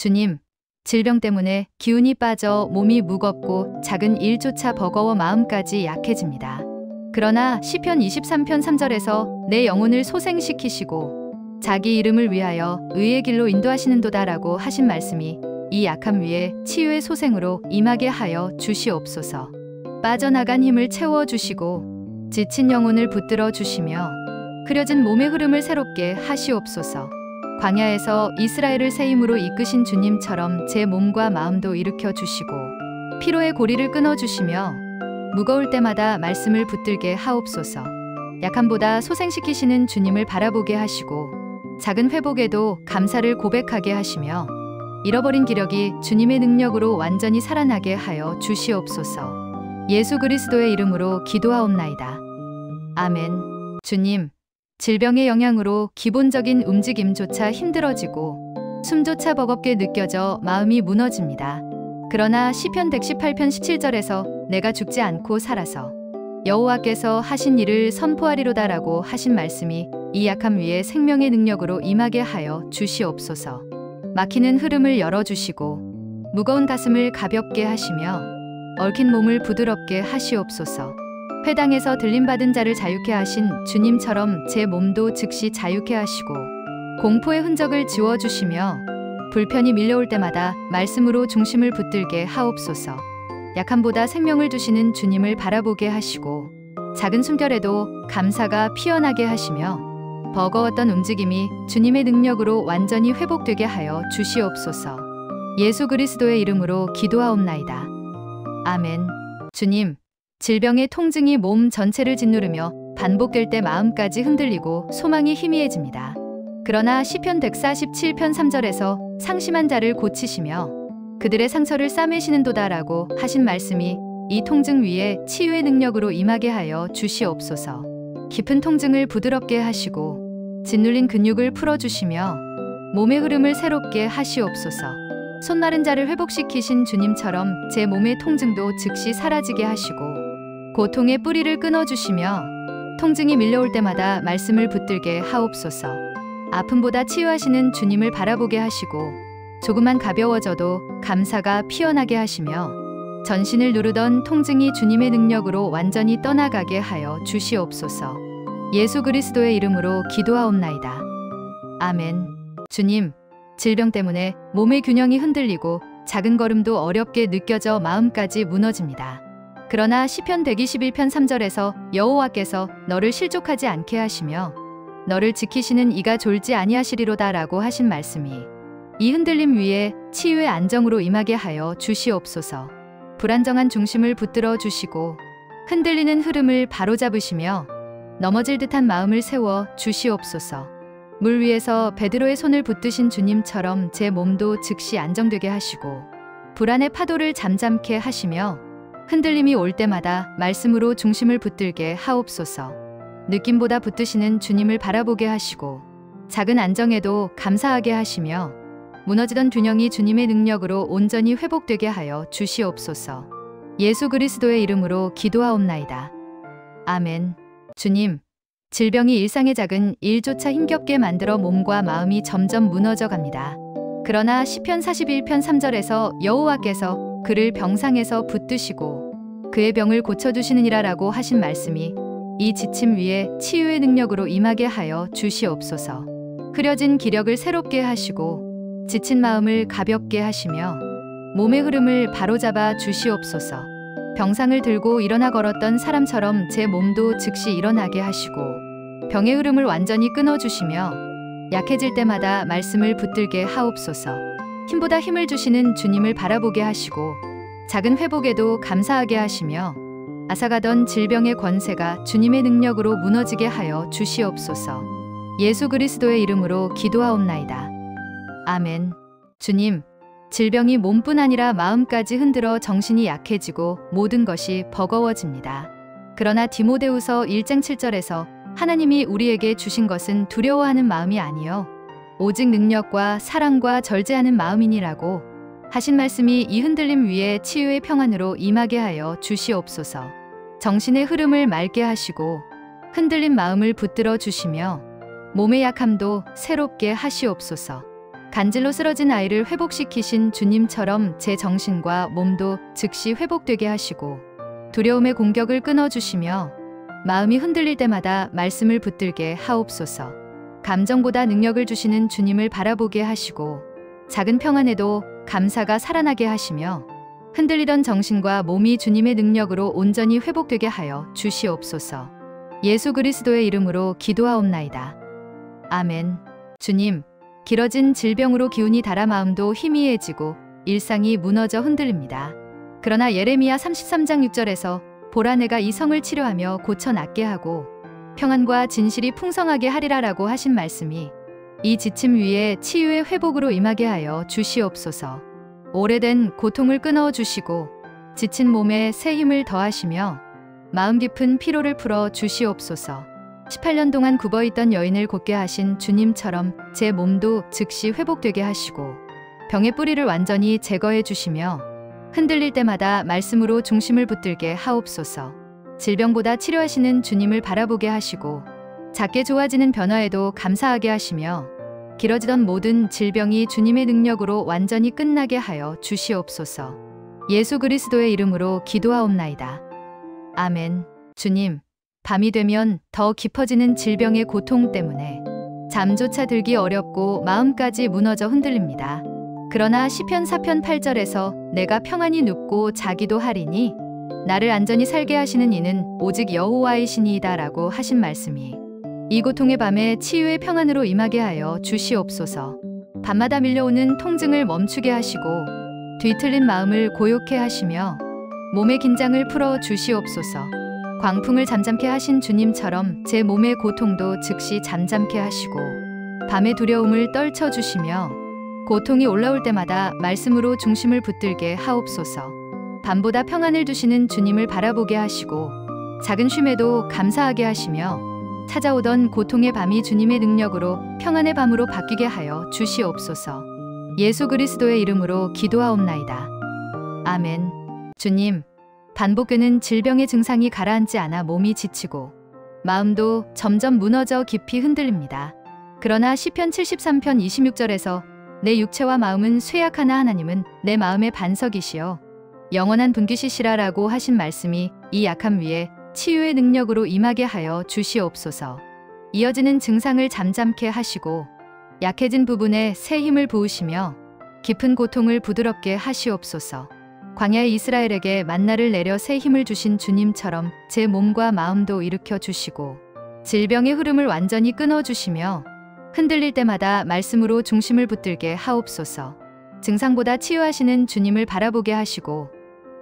주님, 질병 때문에 기운이 빠져 몸이 무겁고 작은 일조차 버거워 마음까지 약해집니다. 그러나 시편 23편 3절에서 내 영혼을 소생시키시고 자기 이름을 위하여 의의 길로 인도하시는도다라고 하신 말씀이 이 약함 위에 치유의 소생으로 임하게 하여 주시옵소서. 빠져나간 힘을 채워주시고 지친 영혼을 붙들어 주시며 흐려진 몸의 흐름을 새롭게 하시옵소서. 광야에서 이스라엘을 새 힘으로 이끄신 주님처럼 제 몸과 마음도 일으켜 주시고 피로의 고리를 끊어 주시며 무거울 때마다 말씀을 붙들게 하옵소서. 약함보다 소생시키시는 주님을 바라보게 하시고 작은 회복에도 감사를 고백하게 하시며 잃어버린 기력이 주님의 능력으로 완전히 살아나게 하여 주시옵소서. 예수 그리스도의 이름으로 기도하옵나이다. 아멘. 주님, 질병의 영향으로 기본적인 움직임조차 힘들어지고 숨조차 버겁게 느껴져 마음이 무너집니다. 그러나 시편 118편 17절에서 내가 죽지 않고 살아서 여호와께서 하신 일을 선포하리로다라고 하신 말씀이 이 약함 위에 생명의 능력으로 임하게 하여 주시옵소서. 막히는 흐름을 열어주시고 무거운 가슴을 가볍게 하시며 얽힌 몸을 부드럽게 하시옵소서. 회당에서 들림받은 자를 자유케 하신 주님처럼 제 몸도 즉시 자유케 하시고 공포의 흔적을 지워주시며 불편이 밀려올 때마다 말씀으로 중심을 붙들게 하옵소서. 약함보다 생명을 주시는 주님을 바라보게 하시고 작은 숨결에도 감사가 피어나게 하시며 버거웠던 움직임이 주님의 능력으로 완전히 회복되게 하여 주시옵소서. 예수 그리스도의 이름으로 기도하옵나이다. 아멘. 주님, 질병의 통증이 몸 전체를 짓누르며 반복될 때 마음까지 흔들리고 소망이 희미해집니다. 그러나 시편 147편 3절에서 상심한 자를 고치시며 그들의 상처를 싸매시는도다라고 하신 말씀이 이 통증 위에 치유의 능력으로 임하게 하여 주시옵소서. 깊은 통증을 부드럽게 하시고 짓눌린 근육을 풀어주시며 몸의 흐름을 새롭게 하시옵소서. 손 마른 자를 회복시키신 주님처럼 제 몸의 통증도 즉시 사라지게 하시고 고통의 뿌리를 끊어주시며 통증이 밀려올 때마다 말씀을 붙들게 하옵소서. 아픔보다 치유하시는 주님을 바라보게 하시고 조금만 가벼워져도 감사가 피어나게 하시며 전신을 누르던 통증이 주님의 능력으로 완전히 떠나가게 하여 주시옵소서. 예수 그리스도의 이름으로 기도하옵나이다. 아멘. 주님, 질병 때문에 몸의 균형이 흔들리고 작은 걸음도 어렵게 느껴져 마음까지 무너집니다. 그러나 시편 121편 3절에서 여호와께서 너를 실족하지 않게 하시며 너를 지키시는 이가 졸지 아니하시리로다라고 하신 말씀이 이 흔들림 위에 치유의 안정으로 임하게 하여 주시옵소서. 불안정한 중심을 붙들어 주시고 흔들리는 흐름을 바로잡으시며 넘어질 듯한 마음을 세워 주시옵소서. 물 위에서 베드로의 손을 붙드신 주님처럼 제 몸도 즉시 안정되게 하시고 불안의 파도를 잠잠케 하시며 흔들림이 올 때마다 말씀으로 중심을 붙들게 하옵소서. 느낌보다 붙드시는 주님을 바라보게 하시고 작은 안정에도 감사하게 하시며 무너지던 균형이 주님의 능력으로 온전히 회복되게 하여 주시옵소서. 예수 그리스도의 이름으로 기도하옵나이다. 아멘. 주님, 질병이 일상의 작은 일조차 힘겹게 만들어 몸과 마음이 점점 무너져 갑니다. 그러나 시편 41편 3절에서 여호와께서 그를 병상에서 붙드시고 그의 병을 고쳐주시느니라라고 하신 말씀이 이 지침 위에 치유의 능력으로 임하게 하여 주시옵소서. 흐려진 기력을 새롭게 하시고 지친 마음을 가볍게 하시며 몸의 흐름을 바로잡아 주시옵소서. 병상을 들고 일어나 걸었던 사람처럼 제 몸도 즉시 일어나게 하시고 병의 흐름을 완전히 끊어주시며 약해질 때마다 말씀을 붙들게 하옵소서. 힘보다 힘을 주시는 주님을 바라보게 하시고 작은 회복에도 감사하게 하시며 앗아가던 질병의 권세가 주님의 능력으로 무너지게 하여 주시옵소서. 예수 그리스도의 이름으로 기도하옵나이다. 아멘. 주님, 질병이 몸뿐 아니라 마음까지 흔들어 정신이 약해지고 모든 것이 버거워집니다. 그러나 디모데후서 1장 7절에서 하나님이 우리에게 주신 것은 두려워하는 마음이 아니요 오직 능력과 사랑과 절제하는 마음이니라고 하신 말씀이 이 흔들림 위에 치유의 평안으로 임하게 하여 주시옵소서. 정신의 흐름을 맑게 하시고 흔들린 마음을 붙들어 주시며 몸의 약함도 새롭게 하시옵소서. 간질로 쓰러진 아이를 회복시키신 주님처럼 제 정신과 몸도 즉시 회복되게 하시고 두려움의 공격을 끊어주시며 마음이 흔들릴 때마다 말씀을 붙들게 하옵소서. 감정보다 능력을 주시는 주님을 바라보게 하시고 작은 평안에도 감사가 살아나게 하시며 흔들리던 정신과 몸이 주님의 능력으로 온전히 회복되게 하여 주시옵소서. 예수 그리스도의 이름으로 기도하옵나이다. 아멘. 주님, 길어진 질병으로 기운이 닳아 마음도 희미해지고 일상이 무너져 흔들립니다. 그러나 예레미야 33장 6절에서 보라 내가 이 성을 치료하며 고쳐 낫게 하고 평안과 진실이 풍성하게 하리라라고 하신 말씀이 이 지침 위에 치유의 회복으로 임하게 하여 주시옵소서. 오래된 고통을 끊어주시고 지친 몸에 새 힘을 더하시며 마음 깊은 피로를 풀어 주시옵소서. 18년 동안 굽어있던 여인을 곧게 하신 주님처럼 제 몸도 즉시 회복되게 하시고 병의 뿌리를 완전히 제거해 주시며 흔들릴 때마다 말씀으로 중심을 붙들게 하옵소서. 질병보다 치료하시는 주님을 바라보게 하시고 작게 좋아지는 변화에도 감사하게 하시며 길어지던 모든 질병이 주님의 능력으로 완전히 끝나게 하여 주시옵소서. 예수 그리스도의 이름으로 기도하옵나이다. 아멘. 주님, 밤이 되면 더 깊어지는 질병의 고통 때문에 잠조차 들기 어렵고 마음까지 무너져 흔들립니다. 그러나 시편 4편 8절에서 내가 평안히 눕고 자기도 하리니 나를 안전히 살게 하시는 이는 오직 여호와이시니이다 라고 하신 말씀이 이 고통의 밤에 치유의 평안으로 임하게 하여 주시옵소서. 밤마다 밀려오는 통증을 멈추게 하시고 뒤틀린 마음을 고요케 하시며 몸의 긴장을 풀어 주시옵소서. 광풍을 잠잠케 하신 주님처럼 제 몸의 고통도 즉시 잠잠케 하시고 밤의 두려움을 떨쳐 주시며 고통이 올라올 때마다 말씀으로 중심을 붙들게 하옵소서. 밤보다 평안을 주시는 주님을 바라보게 하시고 작은 쉼에도 감사하게 하시며 찾아오던 고통의 밤이 주님의 능력으로 평안의 밤으로 바뀌게 하여 주시옵소서. 예수 그리스도의 이름으로 기도하옵나이다. 아멘. 주님, 반복되는 질병의 증상이 가라앉지 않아 몸이 지치고 마음도 점점 무너져 깊이 흔들립니다. 그러나 시편 73편 26절에서 내 육체와 마음은 쇠약하나 하나님은 내 마음의 반석이시여 영원한 분기시시라라고 하신 말씀이 이 약함 위에 치유의 능력으로 임하게 하여 주시옵소서. 이어지는 증상을 잠잠케 하시고 약해진 부분에 새 힘을 부으시며 깊은 고통을 부드럽게 하시옵소서. 광야의 이스라엘에게 만나를 내려 새 힘을 주신 주님처럼 제 몸과 마음도 일으켜 주시고 질병의 흐름을 완전히 끊어주시며 흔들릴 때마다 말씀으로 중심을 붙들게 하옵소서. 증상보다 치유하시는 주님을 바라보게 하시고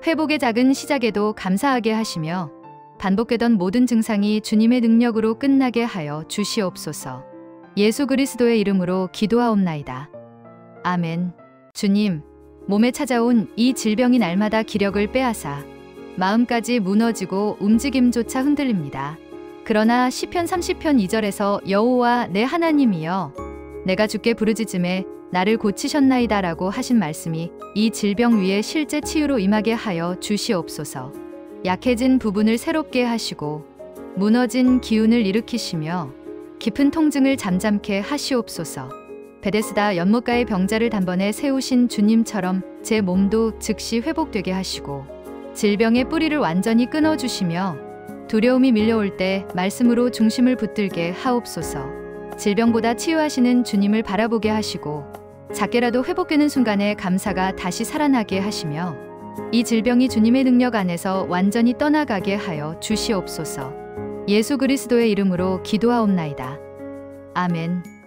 회복의 작은 시작에도 감사하게 하시며 반복되던 모든 증상이 주님의 능력으로 끝나게 하여 주시옵소서. 예수 그리스도의 이름으로 기도하옵나이다. 아멘. 주님, 몸에 찾아온 이 질병이 날마다 기력을 빼앗아 마음까지 무너지고 움직임조차 흔들립니다. 그러나 시편 30편 2절에서 여호와 내 하나님이여 내가 주께 부르짖음에 나를 고치셨나이다 라고 하신 말씀이 이 질병 위에 실제 치유로 임하게 하여 주시옵소서. 약해진 부분을 새롭게 하시고 무너진 기운을 일으키시며 깊은 통증을 잠잠케 하시옵소서. 베데스다 연못가의 병자를 단번에 세우신 주님처럼 제 몸도 즉시 회복되게 하시고 질병의 뿌리를 완전히 끊어주시며 두려움이 밀려올 때 말씀으로 중심을 붙들게 하옵소서. 질병보다 치유하시는 주님을 바라보게 하시고 작게라도 회복되는 순간에 감사가 다시 살아나게 하시며 이 질병이 주님의 능력 안에서 완전히 떠나가게 하여 주시옵소서. 예수 그리스도의 이름으로 기도하옵나이다. 아멘.